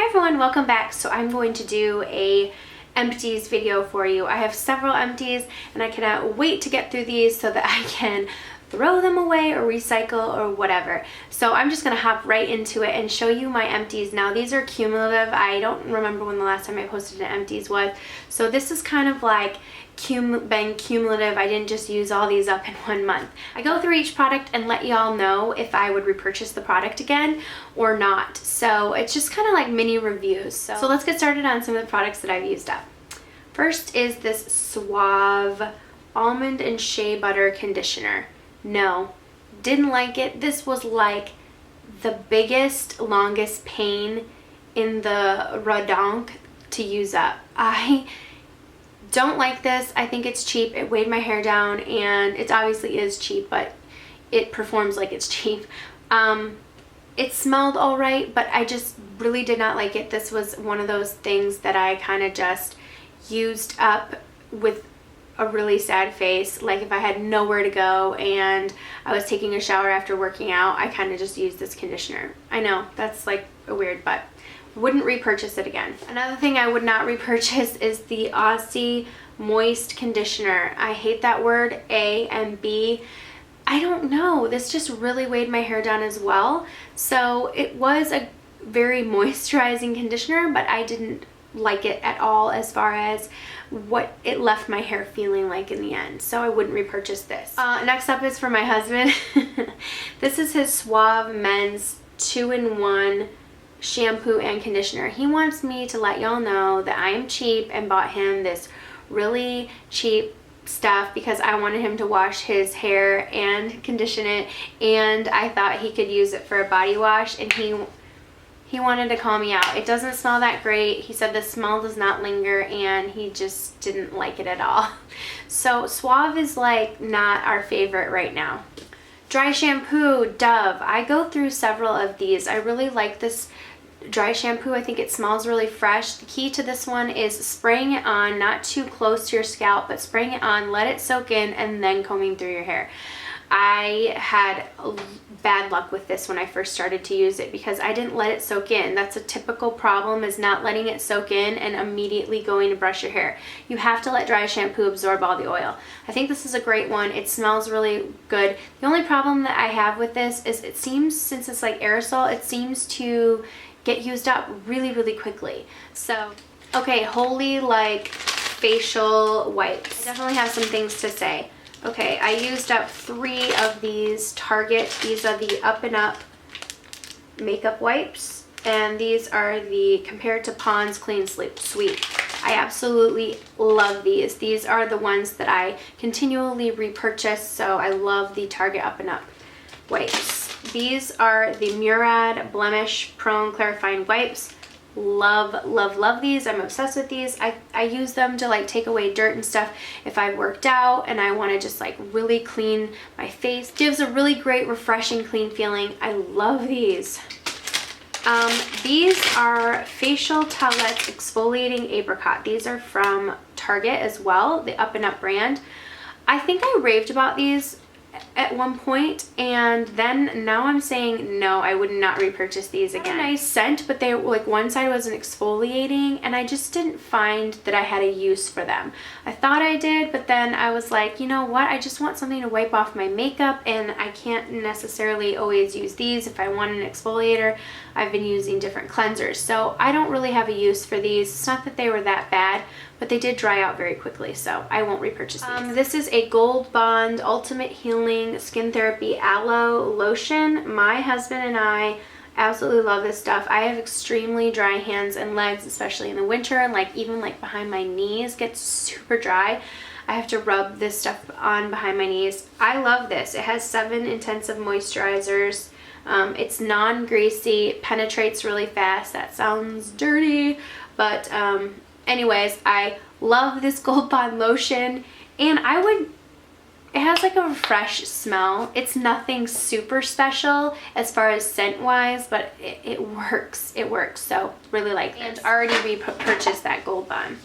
everyone, welcome back. So I'm going to do a empties video for you. I have several empties and I cannot wait to get through these so that I can throw them away or recycle or whatever. So I'm just gonna hop right into it and show you my empties. Now these are cumulative. I don't remember when the last time I posted an empties was. So this is kind of like been cumulative. I didn't just use all these up in 1 month. I go through each product and let y'all know if I would repurchase the product again or not. So it's just kind of like mini reviews. So let's get started on some of the products that I've used up. First is this Suave Almond and Shea Butter Conditioner. No, didn't like it. This was like the biggest, longest pain in the redonk to use up. I don't like this. I think it's cheap. It weighed my hair down, and it obviously is cheap, but it performs like it's cheap. It smelled all right, but I just really did not like it. This was one of those things that I kind of just used up with a really sad face. Like if I had nowhere to go and I was taking a shower after working out, I kind of just used this conditioner. I know that's like weird, but wouldn't repurchase it again. Another thing I would not repurchase is the Aussie Moist Conditioner. I hate that word, A and B. I don't know, this just really weighed my hair down as well. So it was a very moisturizing conditioner, but I didn't like it at all as far as what it left my hair feeling like in the end. So I wouldn't repurchase this. Next up is for my husband. This is his Suave Men's 2-in-1 shampoo and conditioner. He wants me to let y'all know that I am cheap and bought him this really cheap stuff because I wanted him to wash his hair and condition it, and I thought he could use it for a body wash, and he wanted to call me out. It doesn't smell that great. He said the smell does not linger, and he just didn't like it at all. So Suave is like not our favorite right now. Dry shampoo, Dove. I go through several of these. I really like this dry shampoo. I think it smells really fresh. The key to this one is spraying it on, not too close to your scalp, but spraying it on, let it soak in, and then combing through your hair. I had bad luck with this when I first started to use it because I didn't let it soak in. That's a typical problem, is not letting it soak in and immediately going to brush your hair. You have to let dry shampoo absorb all the oil. I think this is a great one. It smells really good. The only problem that I have with this is it seems, since it's like aerosol, it seems to get used up really, really quickly. So, okay, Holy like facial wipes. I definitely have some things to say. Okay, I used up 3 of these Target. These are the Up and Up makeup wipes, and these are the Compared to Pond's Clean Sweep. I absolutely love these. These are the ones that I continually repurchase, so I love the Target Up and Up wipes. These are the Murad Blemish Prone Clarifying Wipes. Love, love, love these. I'm obsessed with these. I use them to like take away dirt and stuff if I've worked out and I want to just like really clean my face. Gives a really great, refreshing, clean feeling. I love these. These are Facial Towelettes Exfoliating Apricot. These are from Target as well, the Up and Up brand. I think I raved about these at one point, and then now I'm saying no, I would not repurchase these again. A nice scent, but they like one side was an exfoliating, and I just didn't find that I had a use for them. I thought I did, but then I was like, you know what, I just want something to wipe off my makeup, and I can't necessarily always use these. If I want an exfoliator, I've been using different cleansers, so I don't really have a use for these. It's not that they were that bad, but they did dry out very quickly, so I won't repurchase these. This is a Gold Bond Ultimate Healing Skin Therapy Aloe Lotion. My husband and I absolutely love this stuff. I have extremely dry hands and legs, especially in the winter, and like even like behind my knees gets super dry. I have to rub this stuff on behind my knees. I love this. It has 7 intensive moisturizers. It's non-greasy, penetrates really fast. That sounds dirty, but anyways, I love this Gold Bond lotion, and it has like a fresh smell. It's nothing super special as far as scent wise, but it works. It works, so really like this. And already repurchased that Gold Bond.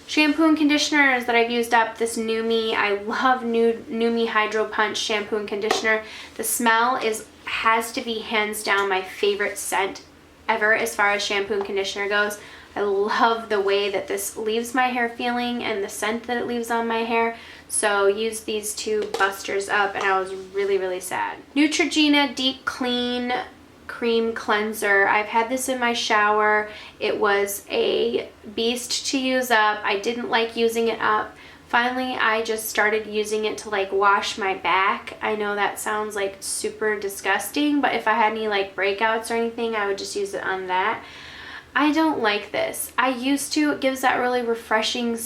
Shampoo and conditioners that I've used up, this NuMe. I love NuMe Hydro Punch shampoo and conditioner. The smell has to be hands down my favorite scent ever as far as shampoo and conditioner goes. I love the way that this leaves my hair feeling and the scent that it leaves on my hair. So use these two busters up and I was really, really sad. Neutrogena Deep Clean Cream Cleanser. I've had this in my shower. It was a beast to use up. I didn't like using it up. Finally, I just started using it to like wash my back. I know that sounds like super disgusting, but if I had any like breakouts or anything, I would just use it on that. I don't like this. I used to. It gives that really refreshing,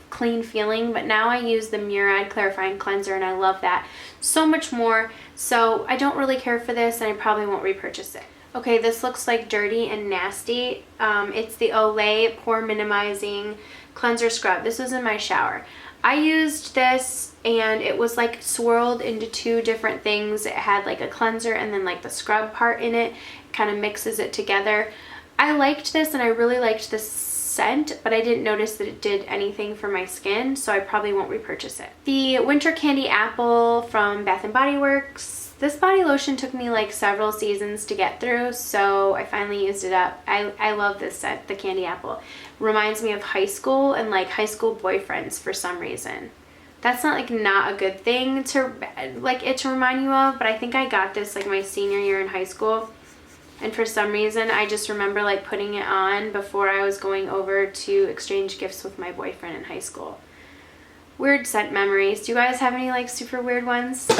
clean feeling, but now I use the Murad Clarifying Cleanser and I love that so much more. So I don't really care for this and I probably won't repurchase it. Okay, this looks like dirty and nasty. It's the Olay Pore Minimizing Cleanser Scrub. This was in my shower. I used this and it was like swirled into two different things. It had like a cleanser and then like the scrub part in it. It kind of mixes it together. I liked this and I really liked the scent, but I didn't notice that it did anything for my skin, so I probably won't repurchase it. The Winter Candy Apple from Bath & Body Works. This body lotion took me like several seasons to get through, so I finally used it up. I love this scent, the Candy Apple. Reminds me of high school and like high school boyfriends for some reason. That's not like not a good thing to like it to remind you of, but I think I got this like my senior year in high school. And for some reason, I just remember like putting it on before I was going over to exchange gifts with my boyfriend in high school. Weird scent memories. Do you guys have any like super weird ones?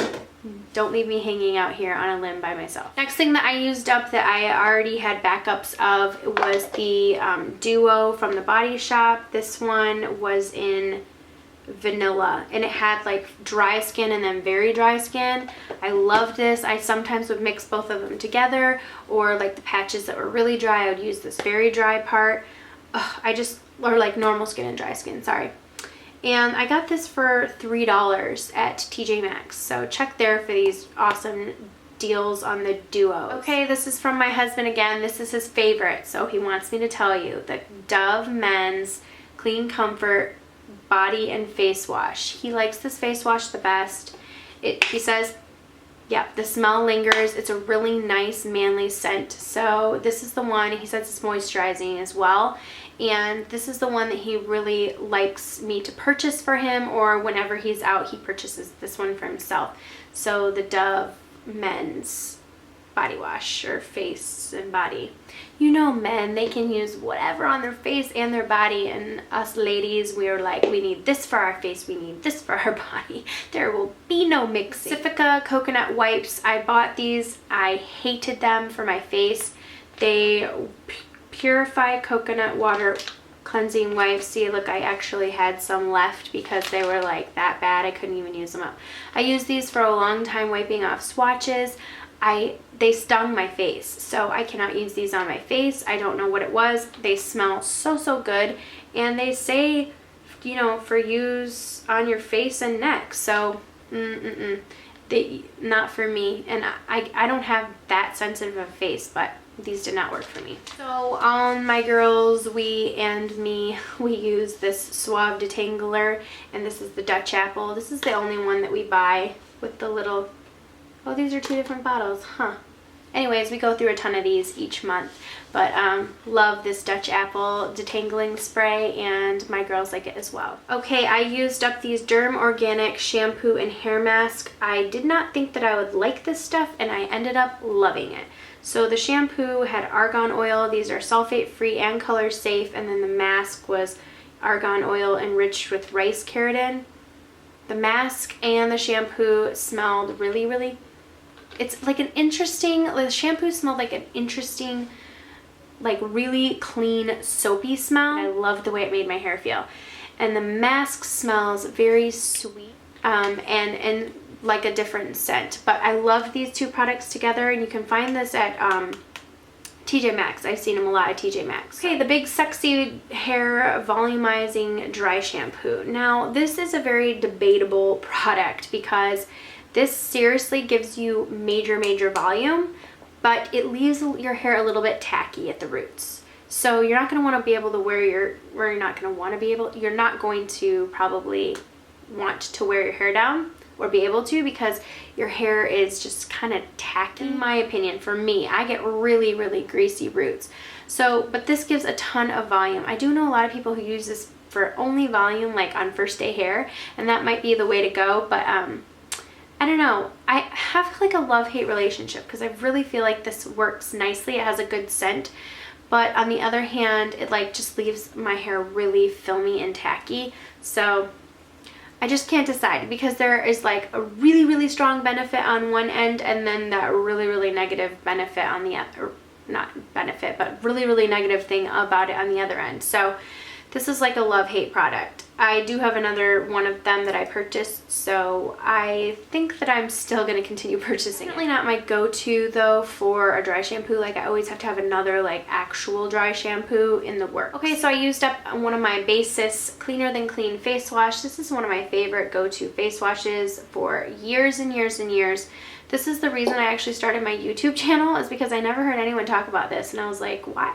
Don't leave me hanging out here on a limb by myself. Next thing that I used up that I already had backups of was the Duo from the Body Shop. This one was in vanilla and it had like dry skin and then very dry skin. I loved this. I sometimes would mix both of them together, or like the patches that were really dry, I would use this very dry part. Or like normal skin and dry skin, sorry. And I got this for $3 at TJ Maxx, so check there for these awesome deals on the Duo. Okay, this is from my husband again. This is his favorite, so he wants me to tell you the Dove Men's Clean Comfort Body and Face Wash. He likes this face wash the best. He says, yeah, the smell lingers. It's a really nice manly scent. So this is the one. He says it's moisturizing as well. And this is the one that he really likes me to purchase for him, or whenever he's out, he purchases this one for himself. So the Dove Men's Body Wash, or face and body. You know, men, they can use whatever on their face and their body, and us ladies, we are like, we need this for our face, we need this for our body. There will be no mixing. Pacifica Coconut Wipes. I bought these. I hated them for my face. They purify coconut water cleansing wipes. See, look, I actually had some left because they were like that bad. I couldn't even use them up. I used these for a long time wiping off swatches. They stung my face, so I cannot use these on my face. I don't know what it was. They smell so good, and they say, you know, for use on your face and neck. So not for me, and I don't have that sensitive of a face, but these did not work for me. So on my girls, we use this Suave Detangler, and this is the Dutch Apple. This is the only one that we buy with the little, oh, these are two different bottles, huh? Anyways, we go through a ton of these each month, but love this Dutch Apple detangling spray, and my girls like it as well. Okay, I used up these Derm Organic shampoo and hair mask. I did not think that I would like this stuff, and I ended up loving it. So the shampoo had argan oil. These are sulfate free and color safe, and then the mask was argan oil enriched with rice keratin. The mask and the shampoo smelled really, it's like an interesting, the shampoo smelled like an interesting, like really clean soapy smell. I loved the way it made my hair feel. And the mask smells very sweet and like a different scent. But I love these two products together, and you can find this at TJ Maxx. I've seen them a lot at TJ Maxx. Okay, the Big Sexy Hair Volumizing Dry Shampoo. Now, this is a very debatable product because this seriously gives you major volume, but it leaves your hair a little bit tacky at the roots. So you're not going to want to be able to you're not going to probably want to wear your hair down or be able to, because your hair is just kind of tacky, in my opinion. For me, I get really, really greasy roots. So, but this gives a ton of volume. I do know a lot of people who use this for only volume, like on first day hair, and that might be the way to go, but I don't know. I have like a love-hate relationship because I really feel like this works nicely. It has a good scent, but on the other hand, it like just leaves my hair really filmy and tacky. So I just can't decide, because there is like a really, really strong benefit on one end and then that really, really negative benefit on the other, or not benefit, but really, really negative thing about it on the other end. So this is like a love-hate product. I do have another one of them that I purchased, so I think that I'm still going to continue purchasing it. Definitely not my go-to though for a dry shampoo. Like I always have to have another like actual dry shampoo in the works. Okay, so I used up one of my Basis Cleaner Than Clean face wash. This is one of my favorite go-to face washes for years and years and years. This is the reason I actually started my YouTube channel, is because I never heard anyone talk about this, and I was like, why?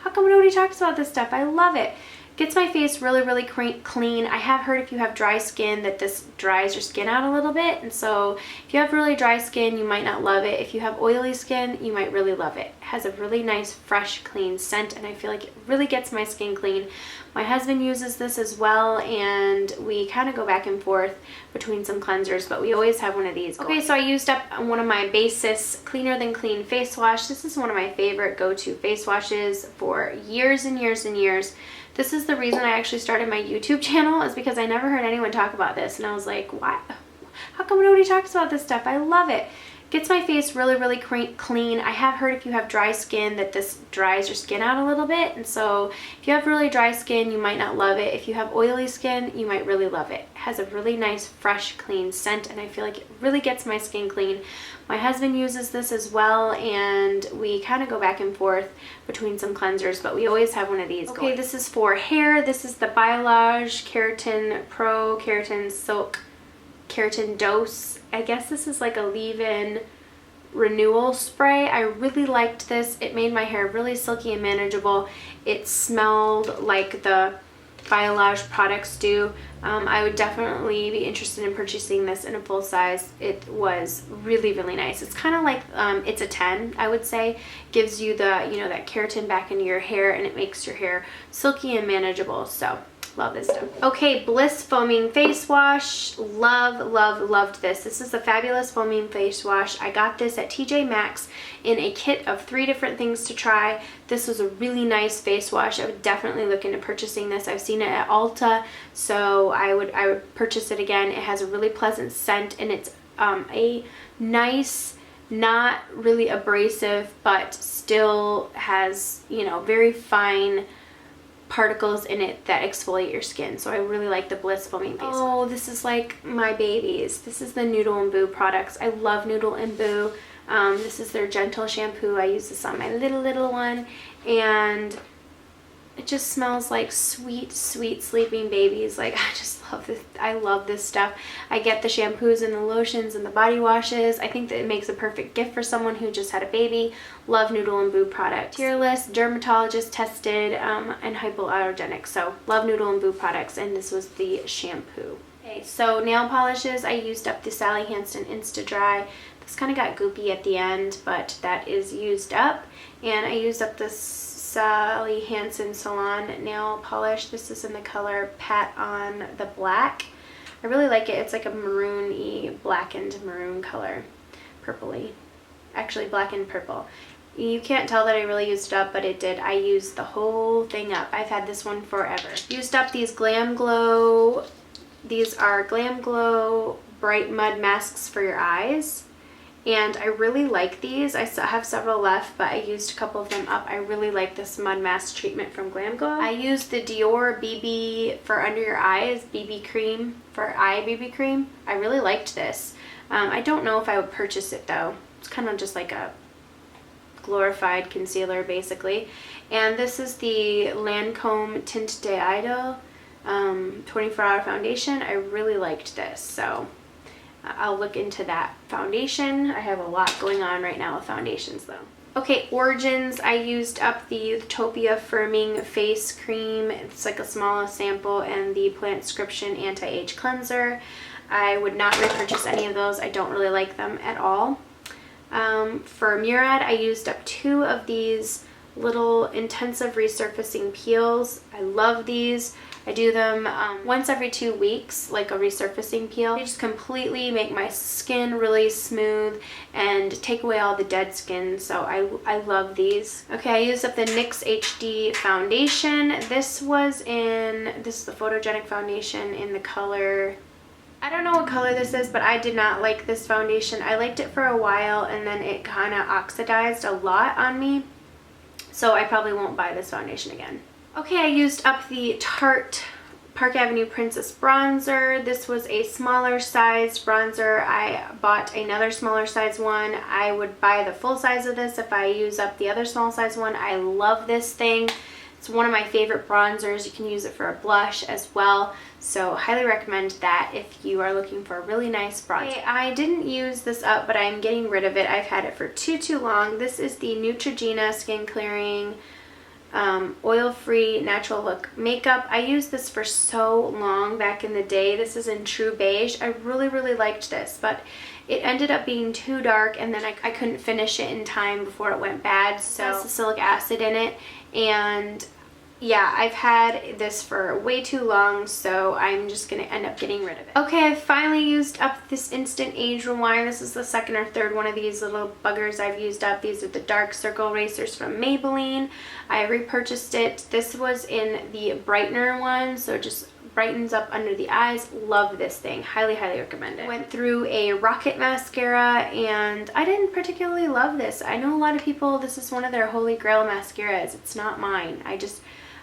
How come nobody talks about this stuff? I love it. Gets my face really, really clean. I have heard if you have dry skin that this dries your skin out a little bit, and so if you have really dry skin, you might not love it. If you have oily skin, you might really love it. It has a really nice, fresh, clean scent, and I feel like it really gets my skin clean. My husband uses this as well, and we kind of go back and forth between some cleansers, but we always have one of these going. Okay, so I used up one of my Basis Cleaner Than Clean face wash. This is one of my favorite go-to face washes for years and years and years. This is the reason I actually started my YouTube channel, is because I never heard anyone talk about this, and I was like, why? How come nobody talks about this stuff? I love it. Gets my face really, really clean. I have heard if you have dry skin that this dries your skin out a little bit, and so if you have really dry skin, you might not love it. If you have oily skin, you might really love it. It has a really nice, fresh, clean scent, and I feel like it really gets my skin clean. My husband uses this as well, and we kind of go back and forth between some cleansers, but we always have one of these going. Okay, this is for hair. This is the Biolage Keratin Pro Keratin Silk Keratin Dose. I guess this is like a leave-in renewal spray. I really liked this. It made my hair really silky and manageable. It smelled like the Biolage products do. I would definitely be interested in purchasing this in a full size. It was really, really nice. It's kind of like, it's a 10, I would say. Gives you the, you know, that keratin back into your hair, and it makes your hair silky and manageable. So love this stuff. Okay, Bliss Foaming Face Wash. Loved this. This is the Fabulous Foaming Face Wash. I got this at TJ Maxx in a kit of 3 different things to try. This was a really nice face wash. I would definitely look into purchasing this. I've seen it at Ulta, so I would purchase it again. It has a really pleasant scent, and it's a nice, not really abrasive, but still has, you know, very fine particles in it that exfoliate your skin. So I really like the Bliss Foaming Face Wash. Oh, this is like my babies. This is the Noodle and Boo products. I love Noodle and Boo. This is their gentle shampoo. I use this on my little one, and it just smells like sweet, sweet sleeping babies. Like, I just love this. I love this stuff. I get the shampoos and the lotions and the body washes. I think that it makes a perfect gift for someone who just had a baby. Love Noodle and Boo products. Tearless, dermatologist tested, and hypoallergenic. So love Noodle and Boo products, and this was the shampoo. Okay, so nail polishes. I used up the Sally Hansen Insta Dry. This kind of got goopy at the end, but that is used up. And I used up this Sally Hansen Salon nail polish. This is in the color Pat on the Black. I really like it. It's like a maroon-y, blackened maroon color, purpley. Actually, black and purple. You can't tell that I really used it up, but it did. I used the whole thing up. I've had this one forever. Used up these Glam Glow. These are Glam Glow Bright Mud Masks for your eyes. And I really like these. I still have several left, but I used a couple of them up. I really like this mud mask treatment from Glam Glow. I used the Dior BB for under your eyes, BB cream, for eye BB cream. I really liked this. I don't know if I would purchase it though. It's kind of just like a glorified concealer basically. And this is the Lancome Tint d'Idole 24-hour foundation. I really liked this, so I'll look into that foundation. I have a lot going on right now with foundations though. Okay, Origins. I used up the Utopia Firming Face Cream. It's like a small sample, and the Plant Scription Anti-Age Cleanser. I would not repurchase any of those. I don't really like them at all. For Murad, I used up 2 of these little intensive resurfacing peels. I love these. I do them once every 2 weeks, like a resurfacing peel. They just completely make my skin really smooth and take away all the dead skin, so I love these. Okay, I used up the NYX HD foundation. This is the photogenic foundation in the color, I don't know what color this is, but I did not like this foundation. I liked it for a while and then it kind of oxidized a lot on me, so I probably won't buy this foundation again. Okay, I used up the Tarte Park Avenue Princess bronzer. This was a smaller size bronzer. I bought another smaller size one. I would buy the full size of this if I use up the other small size one. I love this thing. It's one of my favorite bronzers. You can use it for a blush as well. So highly recommend that if you are looking for a really nice bronzer. Okay, I didn't use this up, but I'm getting rid of it. I've had it for too long. This is the Neutrogena Skin Clearing oil-free natural look makeup. I used this for so long back in the day. This is in True Beige. I really liked this, but it ended up being too dark and then I couldn't finish it in time before it went bad. So it has salicylic acid in it, and yeah, I've had this for way too long, so I'm just gonna end up getting rid of it. Okay, I finally used up this Instant Age Rewind. This is the second or third one of these little buggers I've used up. These are the Dark Circle Erasers from Maybelline. I repurchased it. This was in the brightener one, so it just brightens up under the eyes. Love this thing. Highly recommend it. Went through a Rocket mascara and I didn't particularly love this. I know a lot of people, this is one of their holy grail mascaras. It's not mine.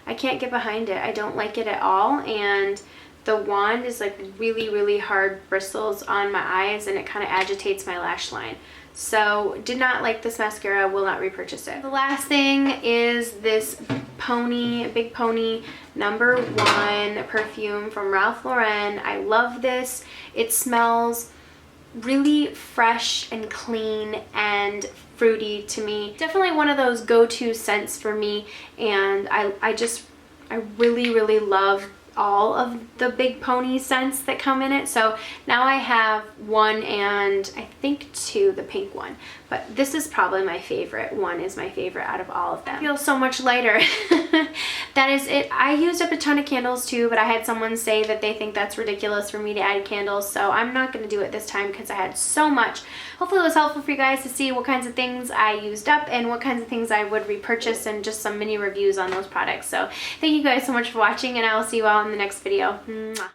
I can't get behind it. I don't like it at all, and the wand is like really hard bristles on my eyes and it kind of agitates my lash line. So did not like this mascara, will not repurchase it. The last thing is this Big Pony #1 perfume from Ralph Lauren. I love this. It smells really fresh and clean and fruity to me. Definitely one of those go-to scents for me, and I really love all of the Big Pony scents that come in it. So now I have 1 and I think 2, the pink one, but this is probably my favorite. 1 is my favorite out of all of them. I feel so much lighter. That is it. I used up a ton of candles too, but I had someone say that they think that's ridiculous for me to add candles, so I'm not going to do it this time because I had so much. Hopefully it was helpful for you guys to see what kinds of things I used up and what kinds of things I would repurchase, and just some mini reviews on those products. So thank you guys so much for watching, and I will see you all in the next video. Mwah.